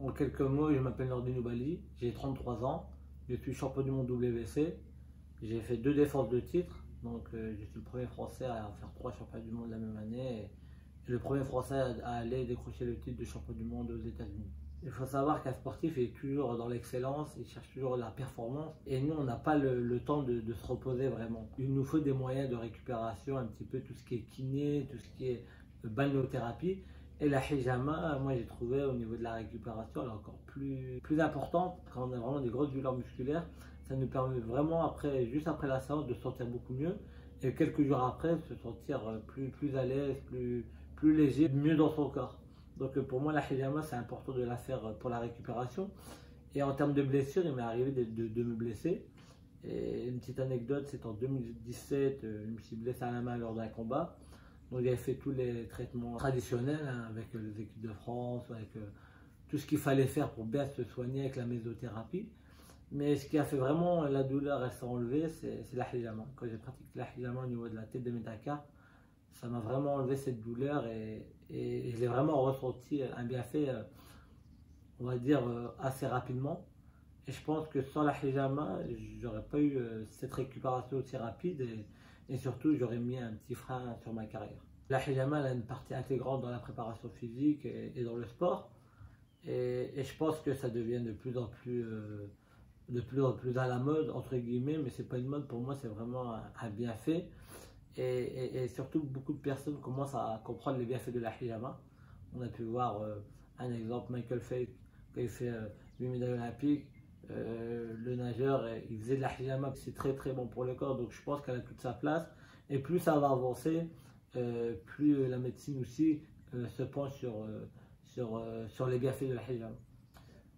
En quelques mots, je m'appelle Nordine Oubali, j'ai 33 ans, je suis champion du monde WBC, j'ai fait 2 défenses de titre, donc je suis le premier français à faire 3 championnats du monde la même année et le premier français à aller décrocher le titre de champion du monde aux États-Unis. Il faut savoir qu'un sportif est toujours dans l'excellence, il cherche toujours la performance et nous on n'a pas le temps de se reposer vraiment. Il nous faut des moyens de récupération, un petit peu tout ce qui est kiné, tout ce qui est balnéothérapie. Et la hijama, moi j'ai trouvé au niveau de la récupération, elle est encore plus importante. Quand on a vraiment des grosses douleurs musculaires, ça nous permet vraiment après, juste après la séance de se sentir beaucoup mieux. Et quelques jours après, se sentir plus à l'aise, plus léger, mieux dans son corps. Donc pour moi la hijama c'est important de la faire pour la récupération. Et en termes de blessures, il m'est arrivé de me blesser. Et une petite anecdote, c'est en 2017, je me suis blessé à la main lors d'un combat. Donc j'avais fait tous les traitements traditionnels hein, avec les équipes de France, avec tout ce qu'il fallait faire pour bien se soigner avec la mésothérapie. Mais ce qui a fait vraiment la douleur, elle s'est enlevée, c'est la hijama. Quand j'ai pratiqué la hijama au niveau de la tête de métacarpe, ça m'a vraiment enlevé cette douleur et je l'ai vraiment ressenti un bienfait, on va dire, assez rapidement. Et je pense que sans la hijama, j'aurais pas eu cette récupération aussi rapide et surtout j'aurais mis un petit frein sur ma carrière. La hijama elle a une partie intégrante dans la préparation physique et dans le sport. Et je pense que ça devient de plus en plus à la mode, entre guillemets, mais c'est pas une mode pour moi, c'est vraiment un bienfait. Et surtout, beaucoup de personnes commencent à comprendre les bienfaits de la hijama. On a pu voir un exemple, Michael Phelps, quand il fait 8 médailles olympiques. Le nageur, il faisait de la hijama, c'est très bon pour le corps, donc je pense qu'elle a toute sa place. Et plus ça va avancer, plus la médecine aussi se penche sur les bienfaits de la hijama.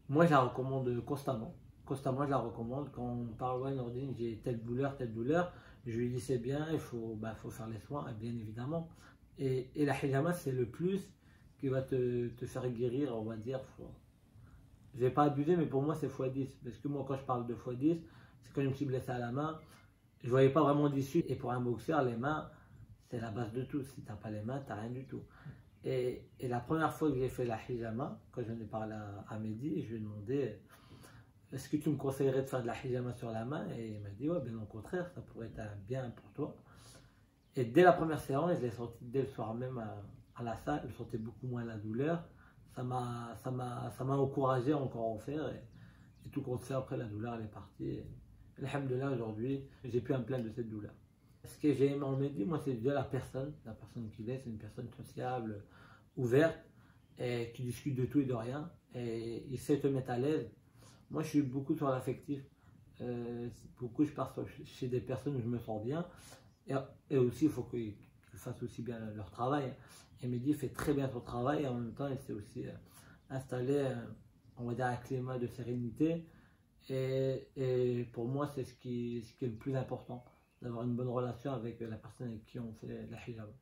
Moi, je la recommande constamment. Constamment, je la recommande. Quand on parle, ouais, Nordine, j'ai telle douleur, je lui dis c'est bien, il faut faire les soins, bien évidemment. Et la hijama, c'est le plus qui va te faire guérir, on va dire. Je vais pas abuser, mais pour moi, c'est x10. Parce que moi, quand je parle de x10, c'est quand je me suis blessé à la main, je voyais pas vraiment d'issue. Et pour un boxeur, les mains, c'est la base de tout. Si tu n'as pas les mains, tu n'as rien du tout. Et la première fois que j'ai fait la hijama, quand j'en ai parlé à Mehdi, je lui ai demandé est-ce que tu me conseillerais de faire de la hijama sur la main? Et il m'a dit ouais, bien au contraire, ça pourrait être bien pour toi. Et dès la première séance, je l'ai senti dès le soir même à la salle, je sentais beaucoup moins la douleur. Ça m'a encouragé à encore en faire. Et tout compte fait, après la douleur elle est partie. Et alhamdoulilah, aujourd'hui, j'ai plus à me plaindre de cette douleur. Ce que j'ai aimé en Mehdi, moi, c'est déjà la personne qu'il est. C'est une personne sociable, ouverte, et qui discute de tout et de rien. Et il sait te mettre à l'aise. Moi, je suis beaucoup sur l'affectif. Beaucoup, je pars chez des personnes où je me sens bien. Et aussi, il faut qu'ils fassent aussi bien leur travail. Et Mehdi fait très bien son travail. Et en même temps, il s'est aussi installé, on va dire, un climat de sérénité. Et pour moi, c'est ce qui est le plus important, d'avoir une bonne relation avec la personne avec qui on fait la hijama.